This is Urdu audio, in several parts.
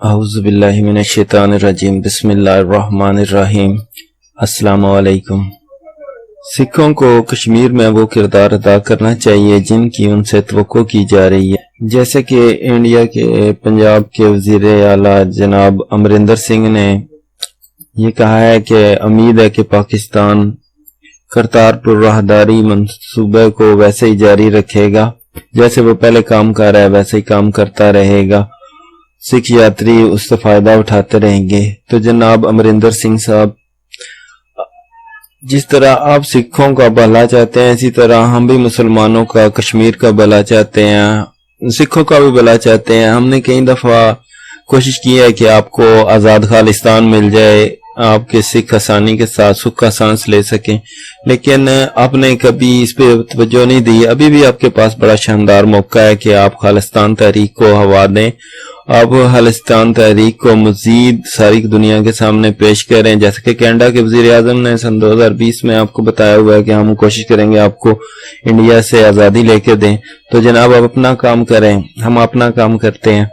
اعوذ باللہ من الشیطان الرجیم بسم اللہ الرحمن الرحیم۔ السلام علیکم۔ سکھوں کو کشمیر میں وہ کردار ادا کرنا چاہیے جن کی ان سے توقع کی جا رہی ہے، جیسے کہ انڈیا کے پنجاب کے وزیر اعلیٰ جناب امریندر سنگھ نے یہ کہا ہے کہ امید ہے کہ پاکستان کرتارپور راہداری منصوبے کو ویسے ہی جاری رکھے گا جیسے وہ پہلے کام کر رہا ہے، ویسے ہی کام کرتا رہے گا، سکھ یاتری اس سے فائدہ اٹھاتے رہیں گے۔ تو جناب امریندر سنگھ صاحب، جس طرح آپ سکھوں کا بھلا چاہتے ہیں اسی طرح ہم بھی مسلمانوں کا، کشمیر کا بھلا چاہتے ہیں، سکھوں کا بھی بھلا چاہتے ہیں۔ ہم نے کئی دفعہ کوشش کی ہے کہ آپ کو آزاد خالستان مل جائے، آپ کے سکھ آسانی کے ساتھ سکھ کا سانس لے سکیں، لیکن آپ نے کبھی اس پہ توجہ نہیں دی۔ ابھی بھی آپ کے پاس بڑا شاندار موقع ہے کہ آپ خالستان تحریک کو ہوا دیں، آپ خالستان تحریک کو مزید ساری دنیا کے سامنے پیش کریں، جیسے کہ کینیڈا کے وزیر اعظم نے سن 2020 میں آپ کو بتایا ہوا ہے کہ ہم کوشش کریں گے آپ کو انڈیا سے آزادی لے کے دیں۔ تو جناب آپ اپنا کام کریں، ہم اپنا کام کرتے ہیں،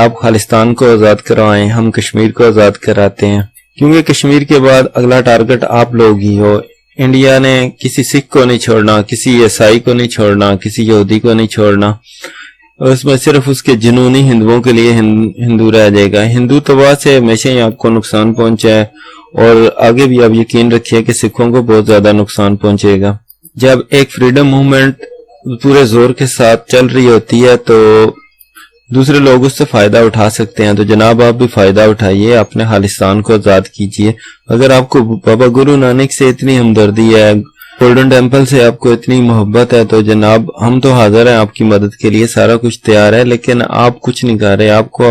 آپ خالستان کو آزاد کروائیں، ہم کشمیر کو آزاد کراتے ہیں، کیونکہ کشمیر کے بعد اگلا ٹارگٹ آپ لوگ ہی ہو۔ انڈیا نے کسی سکھ کو نہیں چھوڑنا، کسی عیسائی کو نہیں چھوڑنا، کسی یہودی کو نہیں چھوڑنا، اس میں صرف اس کے جنونی ہندوؤں کے لیے ہندو رہ جائے گا۔ ہندو توا سے ہمیشہ ہی آپ کو نقصان پہنچا ہے اور آگے بھی آپ یقین رکھیے کہ سکھوں کو بہت زیادہ نقصان پہنچے گا۔ جب ایک فریڈم موومنٹ پورے زور کے ساتھ چل رہی ہوتی ہے تو دوسرے لوگ اس سے فائدہ اٹھا سکتے ہیں، تو جناب آپ بھی فائدہ اٹھائیے، اپنے خالستان کو آزاد کیجئے۔ اگر آپ کو بابا گرو نانک سے اتنی ہمدردی ہے، گولڈن ٹیمپل سے آپ کو اتنی محبت ہے، تو جناب ہم تو حاضر ہیں آپ کی مدد کے لیے، سارا کچھ تیار ہے، لیکن آپ کچھ نہیں کر رہے۔ آپ کو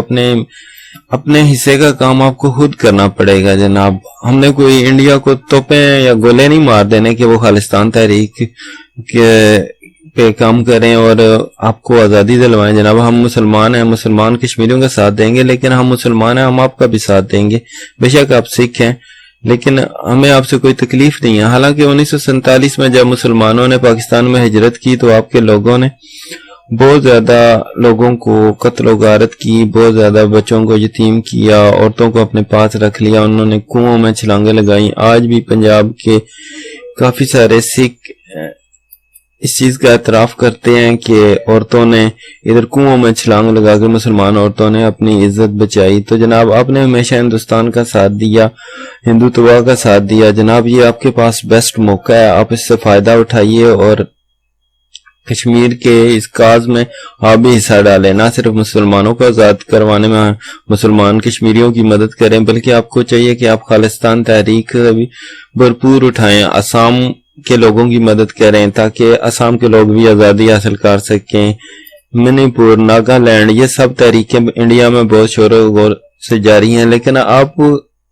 اپنے حصے کا کام آپ کو خود کرنا پڑے گا جناب۔ ہم نے کوئی انڈیا کو توپیں یا گولے نہیں مار دینے کہ وہ خالستان تحریک پہ کام کریں اور آپ کو آزادی دلوائیں جناب۔ ہم مسلمان ہیں، مسلمان کشمیریوں کا ساتھ دیں گے، لیکن ہم مسلمان ہیں، ہم آپ کا بھی ساتھ دیں گے۔ بے شک آپ سکھ ہیں لیکن ہمیں آپ سے کوئی تکلیف نہیں ہے۔ حالانکہ 1947 میں جب مسلمانوں نے پاکستان میں ہجرت کی تو آپ کے لوگوں نے بہت زیادہ لوگوں کو قتل و غارت کی، بہت زیادہ بچوں کو یتیم کیا، عورتوں کو اپنے پاس رکھ لیا، انہوں نے کنووں میں چھلانگیں لگائیں۔ آج بھی پنجاب کے کافی سارے سکھ اس چیز کا اعتراف کرتے ہیں کہ عورتوں نے ادھر کنووں میں چھلانگ لگا کر مسلمان عورتوں نے اپنی عزت بچائی۔ تو جناب آپ نے ہمیشہ ہندوستان کا ساتھ دیا، ہندوتوا کا ساتھ دیا جناب، یہ آپ کے پاس بیسٹ موقع ہے، آپ اس سے فائدہ اٹھائیے اور کشمیر کے اس کاز میں آپ بھی حصہ ڈالیں، نہ صرف مسلمانوں کو آزاد کروانے میں مسلمان کشمیریوں کی مدد کریں، بلکہ آپ کو چاہیے کہ آپ خالستان تحریک بھی بھرپور اٹھائیں، آسام کے لوگوں کی مدد کریں تاکہ آسام کے لوگ بھی آزادی حاصل کر سکیں۔ منی پور، ناگالینڈ، یہ سب تحریکیں انڈیا میں بہت شور و غور سے جاری ہیں، لیکن آپ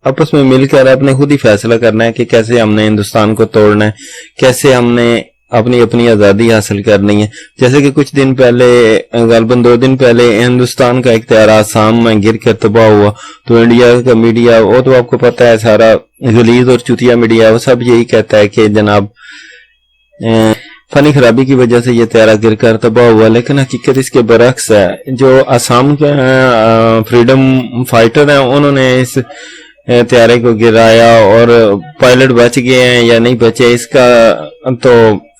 آپس میں مل کر آپ نے خود ہی فیصلہ کرنا ہے کہ کیسے ہم نے ہندوستان کو توڑنا ہے، کیسے ہم نے اپنی آزادی حاصل کرنی ہے۔ جیسے کہ کچھ دن پہلے، غالباً 2 دن پہلے، ہندوستان کا ایک طیارہ آسام میں گر کر تباہ ہوا، تو انڈیا کا میڈیا، وہ تو آپ کو پتہ ہے سارا غلیظ اور چوتیا میڈیا، وہ سب یہی کہتا ہے کہ جناب فنی خرابی کی وجہ سے یہ طیارہ گر کر تباہ ہوا، لیکن حقیقت اس کے برعکس ہے۔ جو آسام کے فریڈم فائٹر ہیں انہوں نے اس طیارے کو گرایا اور پائلٹ بچ گئے ہیں یا نہیں بچے اس کا تو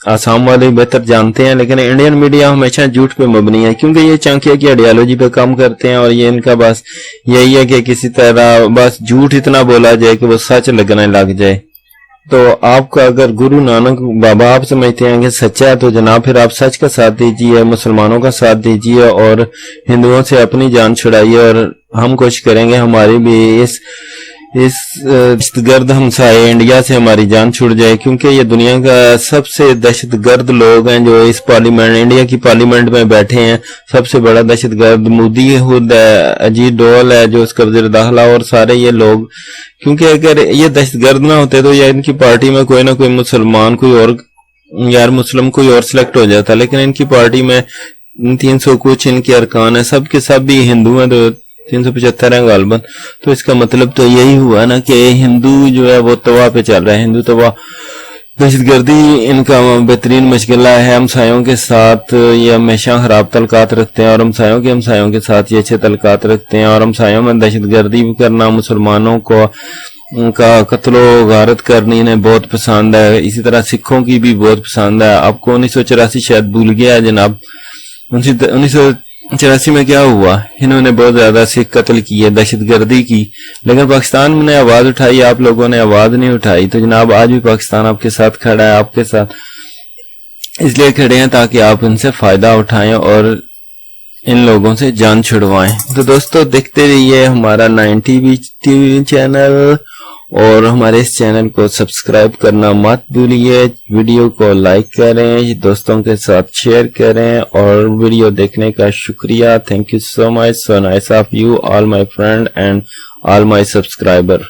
آسام والے بہتر جانتے ہیں، لیکن انڈین میڈیا ہمیشہ جھوٹ پہ مبنی ہے، کیونکہ یہ چانکیہ کی آئیڈیالوجی پہ کام کرتے ہیں اور یہ ان کا بس یہی ہے کہ کسی طرح بس جھوٹ اتنا بولا جائے کہ وہ سچ لگنے لگ جائے۔ تو آپ کا اگر گرو نانک بابا آپ سمجھتے ہیں کہ سچا ہے تو جناب پھر آپ سچ کا ساتھ دیجیے، مسلمانوں کا ساتھ دیجیے اور ہندوؤں سے اپنی جان چھڑائیے، اور ہم کوشش کریں گے ہماری بھی اس دہشت گرد ہمسائے انڈیا سے ہماری جان چھڑ جائے، کیونکہ یہ دنیا کا سب سے دہشت گرد لوگ ہیں جو اس پارلیمنٹ، انڈیا کی پارلیمنٹ میں بیٹھے ہیں۔ سب سے بڑا دہشت گرد مودی خود ہے، اجیت ڈول ہے جو اس کا وزیر داخلہ، اور سارے یہ لوگ، کیونکہ اگر یہ دہشت گرد نہ ہوتے تو یا ان کی پارٹی میں کوئی نہ کوئی مسلمان، کوئی اور مسلم کوئی اور سلیکٹ ہو جاتا، لیکن ان کی پارٹی میں 300 کچھ ان کے ارکان ہیں، سب کے سب بھی ہندو ہیں، تو 375 ہیں غالباً۔ تو اس کا مطلب تو یہی ہوا نا کہ ہندو جو ہے وہ توا پہ چل رہا ہے، ہندو توا دہشت گردی ان کا بہترین مشغلہ ہے، ہمسایوں کے ساتھ یہ ہمیشہ خراب تعلقات رکھتے ہیں اور ہمسایوں کے ساتھ یہ اچھے تعلقات رکھتے ہیں، اور ہمسایوں میں دہشت گردی بھی کرنا، مسلمانوں کو ان کا قتل و غارت کرنی انہیں بہت پسند ہے، اسی طرح سکھوں کی بھی بہت پسند ہے۔ آپ کو 1984 شاید بھول گیا ہے جناب، 1984 میں کیا ہوا، انہوں نے بہت زیادہ سکھ قتل کیے، دہشت گردی کی، لیکن پاکستان نے آواز اٹھائی، آپ لوگوں نے آواز نہیں اٹھائی۔ تو جناب آج بھی پاکستان آپ کے ساتھ کھڑا ہے، آپ کے ساتھ اس لیے کھڑے ہیں تاکہ آپ ان سے فائدہ اٹھائیں اور ان لوگوں سے جان چھڑوائیں۔ تو دوستو دیکھتے رہیے ہمارا 9 ٹی وی چینل، اور ہمارے اس چینل کو سبسکرائب کرنا مت بھولیے، ویڈیو کو لائک کریں، دوستوں کے ساتھ شیئر کریں، اور ویڈیو دیکھنے کا شکریہ۔ Thank you so much, so nice of you all my friend and all my subscriber.